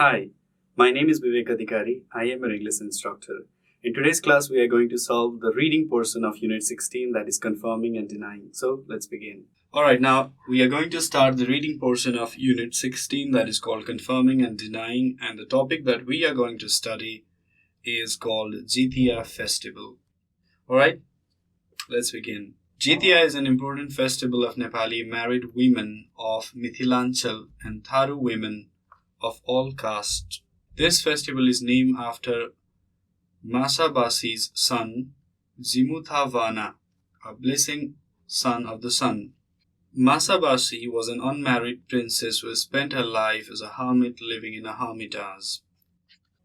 Hi, my name is Bibek Adhikari. I am an English instructor. In today's class, we are going to solve the reading portion of Unit 16, that is confirming and denying. So, let's begin. Alright, now we are going to start the reading portion of Unit 16, that is called confirming and denying, and the topic that we are going to study is called Jitiya Festival. Alright, let's begin. Jitiya is an important festival of Nepali married women of Mithilanchal and Tharu women of all castes. This festival is named after Masabasi's son, Jimuthavana, a blessing son of the sun. Masabasi was an unmarried princess who spent her life as a hermit living in a hermitage.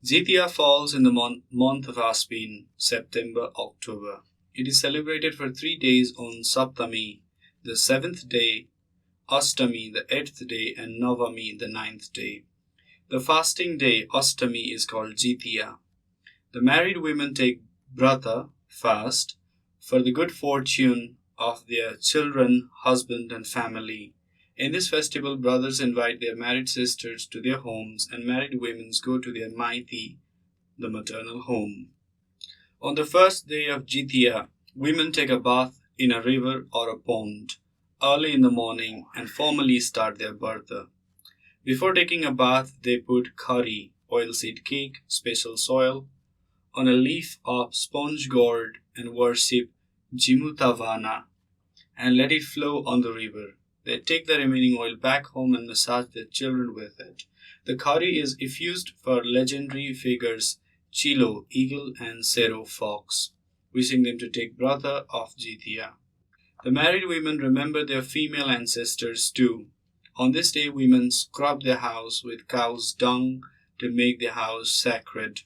Jitiya falls in the month of Aspin, September-October. It is celebrated for 3 days on Saptami, the 7th day, Astami, the 8th day, and Navami, the 9th day. The fasting day, Astami, is called Jitiya. The married women take brata, fast, for the good fortune of their children, husband, and family. In this festival, brothers invite their married sisters to their homes, and married women go to their maiti, the maternal home. On the first day of Jitiya, women take a bath in a river or a pond early in the morning and formally start their brata. Before taking a bath, they put curry, oilseed cake, special soil, on a leaf of sponge gourd and worship Jimutavana and let it flow on the river. They take the remaining oil back home and massage their children with it. The curry is effused for legendary figures Chilo, eagle, and Sero, fox, wishing them to take brata of Jitiya. The married women remember their female ancestors too. On this day, women scrub their house with cow's dung to make the house sacred.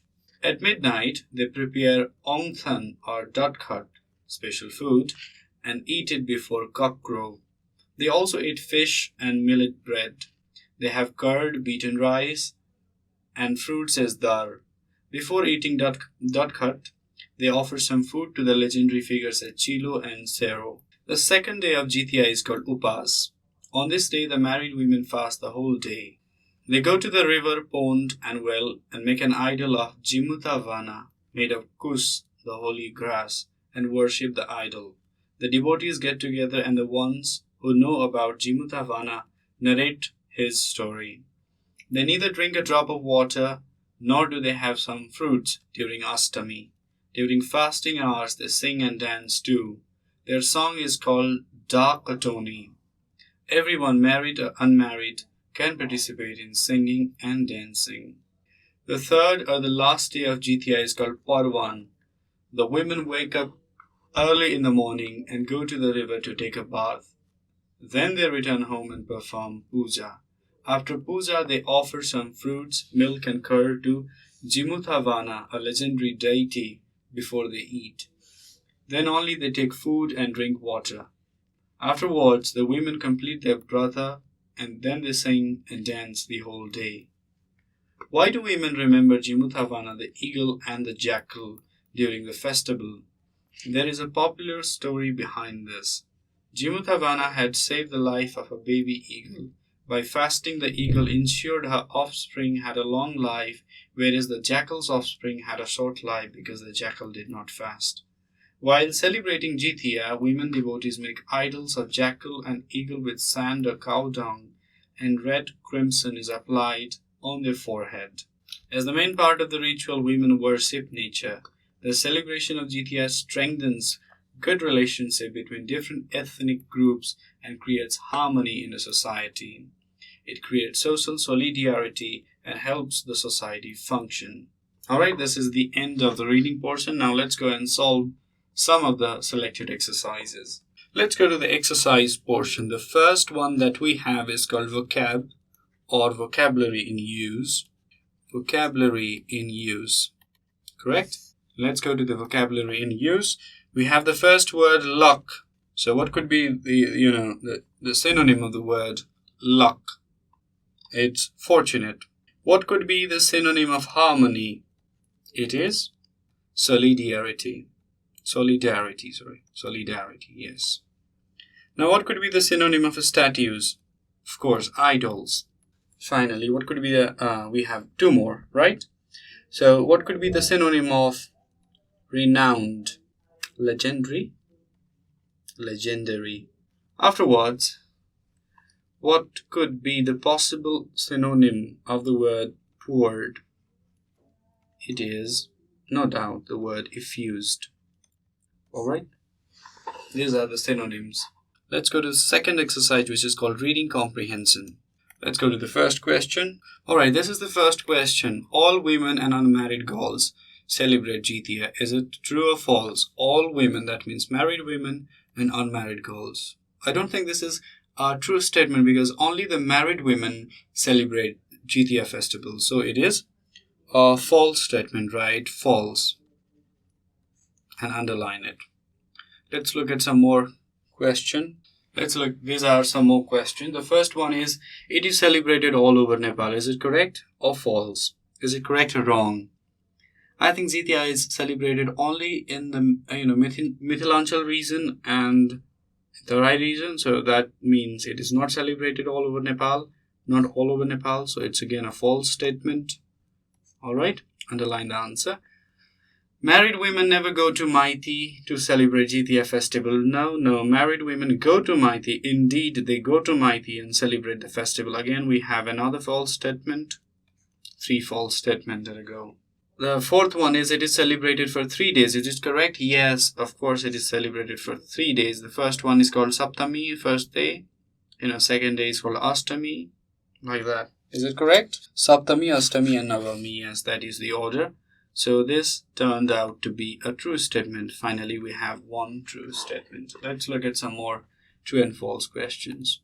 At midnight, they prepare ongthan or datkhat, special food, and eat it before cockcrow. They also eat fish and millet bread. They have curd, beaten rice, and fruits as dar. Before eating datkhat, they offer some food to the legendary figures at Chilo and Sero. The second day of Jitiya is called Upas. On this day, the married women fast the whole day. They go to the river, pond, and well and make an idol of Jimutavana made of kus, the holy grass, and worship the idol. The devotees get together and the ones who know about Jimutavana narrate his story. They neither drink a drop of water nor do they have some fruits during Astami. During fasting hours, they sing and dance too. Their song is called Dakatoni. Everyone, married or unmarried, can participate in singing and dancing. The third or the last day of Jitiya is called Parvan. The women wake up early in the morning and go to the river to take a bath. Then they return home and perform puja. After puja, they offer some fruits, milk, and curd to Jimutavana, a legendary deity, before they eat. Then only they take food and drink water. Afterwards, the women complete their brata and then they sing and dance the whole day. Why do women remember Jimutavana, the eagle, and the jackal during the festival? There is a popular story behind this. Jimutavana had saved the life of a baby eagle. By fasting, the eagle ensured her offspring had a long life, whereas the jackal's offspring had a short life because the jackal did not fast. While celebrating Jitiya, women devotees make idols of jackal and eagle with sand or cow dung, and red crimson is applied on their forehead. As the main part of the ritual, women worship nature. The celebration of Jitiya strengthens good relationship between different ethnic groups and creates harmony in the society. It creates social solidarity and helps the society function. Alright, this is the end of the reading portion. Now let's go and solve some of the selected exercises. Let's go to the exercise portion. The first one that we have is called vocab or vocabulary in use. Vocabulary in use. Correct? Let's go to the vocabulary in use. We have the first word luck. So what could be the synonym of the word luck? It's fortunate. What could be the synonym of harmony? It is solidarity. Solidarity, yes. Now what could be the synonym of statues? Of course, idols. Finally, what could be the, we have two more, right? So what could be the synonym of renowned? Legendary? Legendary. Afterwards, what could be the possible synonym of the word poured? It is, no doubt, the word effused. Alright? These are the synonyms. Let's go to the second exercise, which is called reading comprehension. Let's go to the first question. Alright, this is the first question. All women and unmarried girls celebrate Jitiya. Is it true or false? All women, that means married women and unmarried girls. I don't think this is a true statement because only the married women celebrate Jitiya festival. So it is a false statement, right? False. And underline it. Let's look at some more question. These are some more questions. The first one is, it is celebrated all over Nepal. Is it correct or false? Is it correct or wrong? I think Jitiya is celebrated only in the Mithilanchal region and Tarai region. So that means it is not celebrated all over Nepal. Not all over Nepal. So it's again a false statement. Alright, underline the answer. Married women never go to Maiti to celebrate Jitiya festival. No, married women go to Maiti. Indeed, they go to Maiti and celebrate the festival. Again, we have another false statement. 3 false statements that ago. The fourth one is, it is celebrated for 3 days. Is it correct? Yes, of course it is celebrated for 3 days. The first one is called Saptami, first day. Second day is called Ashtami. Like that. Is it correct? Saptami, Ashtami and Navami. Yes, that is the order. So this turned out to be a true statement. Finally, we have one true statement. Let's look at some more true and false questions.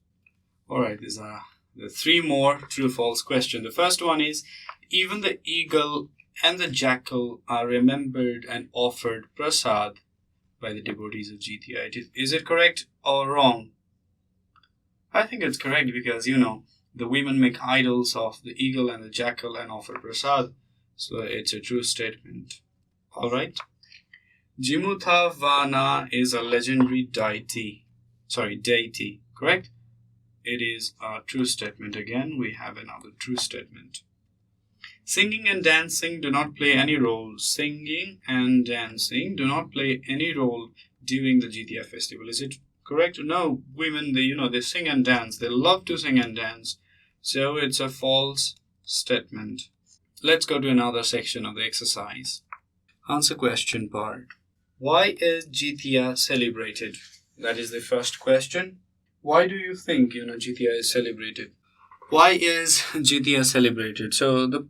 Alright, these are the 3 more true-false questions. The first one is, even the eagle and the jackal are remembered and offered prasad by the devotees of Jitiya. Is it correct or wrong? I think it's correct because, the women make idols of the eagle and the jackal and offer prasad. So it's a true statement. Alright. Jimuthavana is a legendary deity. Correct? It is a true statement. Again, we have another true statement. Singing and dancing do not play any role. Singing and dancing do not play any role during the Jitiya festival. Is it correct? No, women, they sing and dance. They love to sing and dance. So it's a false statement. Let's go to another section of the exercise. Answer question part. Why is Jitiya celebrated? That is the first question. Why do you think, Jitiya is celebrated? Why is Jitiya celebrated? So the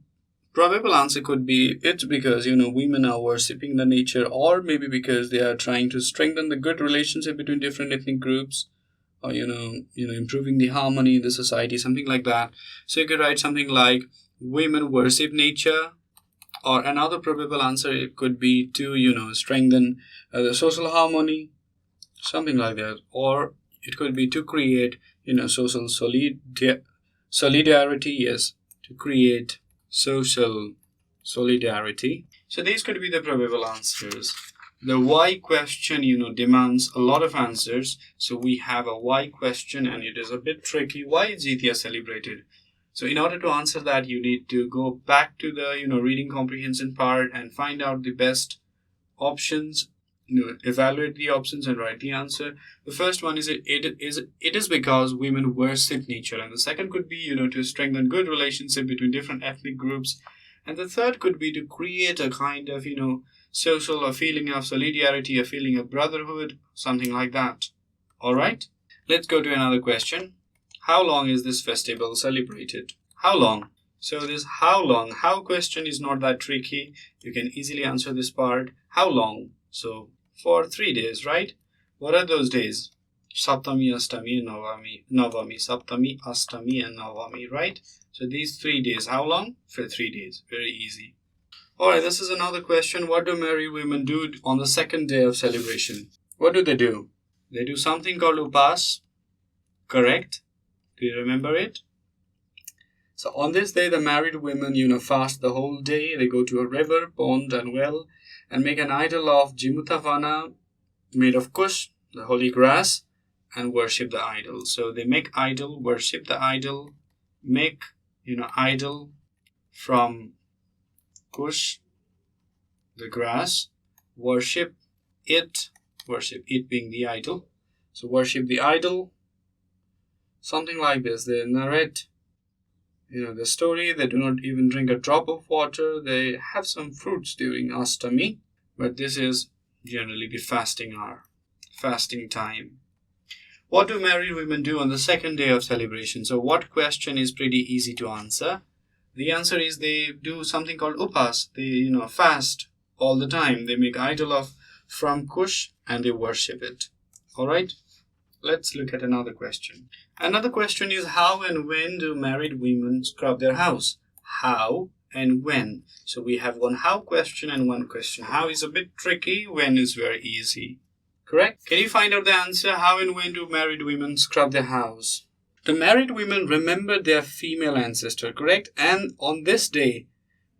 probable answer could be, it's because, women are worshipping the nature, or maybe because they are trying to strengthen the good relationship between different ethnic groups, or, improving the harmony in the society, something like that. So you could write something like, women worship nature, or another probable answer, it could be to, strengthen the social harmony, something like that. Or it could be to create, social solidarity, yes, to create social solidarity. So these could be the probable answers. The why question, demands a lot of answers. So we have a why question and it is a bit tricky. Why is Jitiya celebrated? So in order to answer that, you need to go back to the, reading comprehension part and find out the best options, evaluate the options and write the answer. The first one is, it is because women worship nature. And the second could be, to strengthen good relationship between different ethnic groups. And the third could be to create a kind of, social, a feeling of solidarity, a feeling of brotherhood, something like that. Alright, let's go to another question. How long is this festival celebrated? How long? So this how question is not that tricky. You can easily answer this part. How long? So for 3 days, right? What are those days? Saptami, Ashtami and Navami. Saptami, Ashtami and Navami, right? So these 3 days. How long? For 3 days. Very easy. Alright, this is another question. What do married women do on the second day of celebration? What do? They do something called upas. Correct? Do you remember it? So on this day, the married women, fast the whole day. They go to a river, pond and well and make an idol of Jimutavana made of kush, the holy grass, and worship the idol. So they make idol, worship the idol, make idol from Kush, the grass, worship it being the idol. So worship the idol, something like this. They narrate the story. They do not even drink a drop of water. They have some fruits during Ashtami, but this is generally the fasting hour, fasting time. What do married women do on the second day of celebration? So what question is pretty easy to answer? The answer is they do something called upas. They fast all the time. They make idol of from Kush and they worship it. All right, let's look at another question. Another question is, how and when do married women scrub their house? How and when? So we have one how question and one question. How is a bit tricky, when is very easy. Correct? Can you find out the answer? How and when do married women scrub their house? The married women remember their female ancestor, correct? And on this day,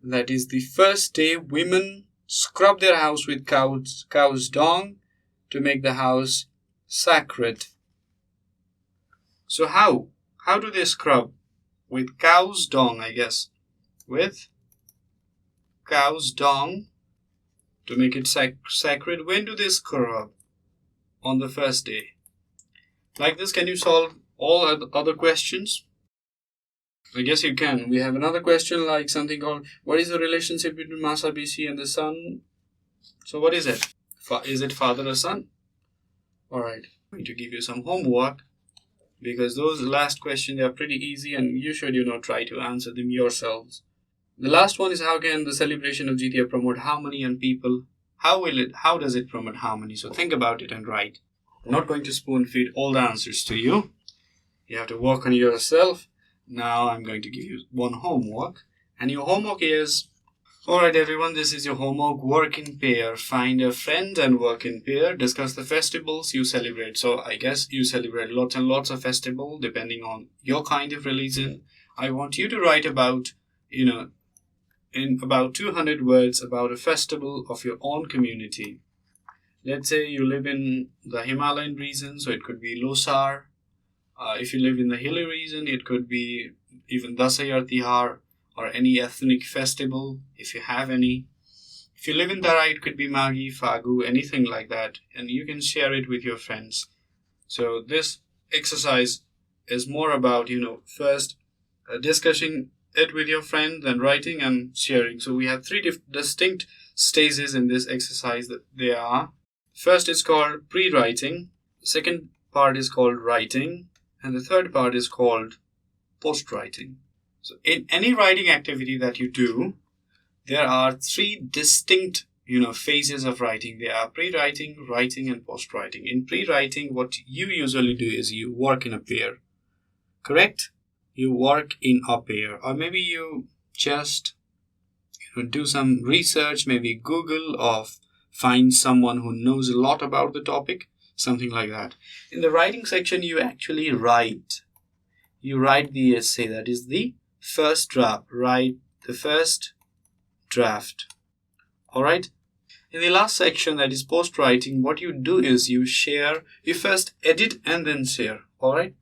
that is the first day, women scrub their house with cow's dung to make the house sacred. So how? How do they scrub? With cow's dung, I guess. With cow's dung to make it sacred. When do they scrub? On the first day. Like this, can you solve all other questions? I guess you can. We have another question like something called, what is the relationship between Masabisi and the sun? So what is it? Is it father or son? Alright, I'm going to give you some homework because those last questions are pretty easy and you should try to answer them yourselves. The last one is, how can the celebration of Jitiya promote harmony and people? How does it promote harmony? So think about it and write. I'm not going to spoon feed all the answers to you. You have to work on yourself. Now I'm going to give you one homework. And your homework is, alright everyone, this is your homework. Work in pair. Find a friend and work in pair. Discuss the festivals you celebrate. So I guess you celebrate lots and lots of festivals depending on your kind of religion. I want you to write about, in about 200 words about a festival of your own community. Let's say you live in the Himalayan region, so it could be Losar. If you live in the hilly region, it could be even Dasai or Tihar or any ethnic festival, if you have any. If you live in Dara, it could be Magi, Fagu, anything like that. And you can share it with your friends. So this exercise is more about, first discussing it with your friend, then writing and sharing. So we have three distinct stages in this exercise that they are. First is called pre-writing. Second part is called writing. And the third part is called post-writing. So in any writing activity that you do, there are three distinct, phases of writing. There are pre-writing, writing, and post-writing. In pre-writing, what you usually do is you work in a pair. Correct? You work in a pair. Or maybe you just do some research, maybe Google or find someone who knows a lot about the topic, something like that. In the writing section, you actually write. You write the essay, that is the first draft. Write the first draft. Alright? In the last section, that is post-writing, what you do is you share. You first edit and then share. Alright?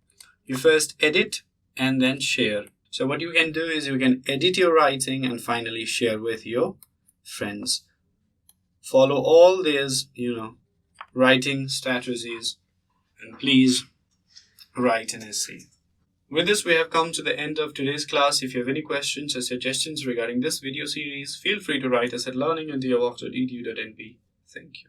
You first edit and then share. So what you can do is you can edit your writing and finally share with your friends. Follow all these, writing strategies and please write an essay. With this, we have come to the end of today's class. If you have any questions or suggestions regarding this video series, feel free to write us at learning@deerwalk.edu.np. Thank you.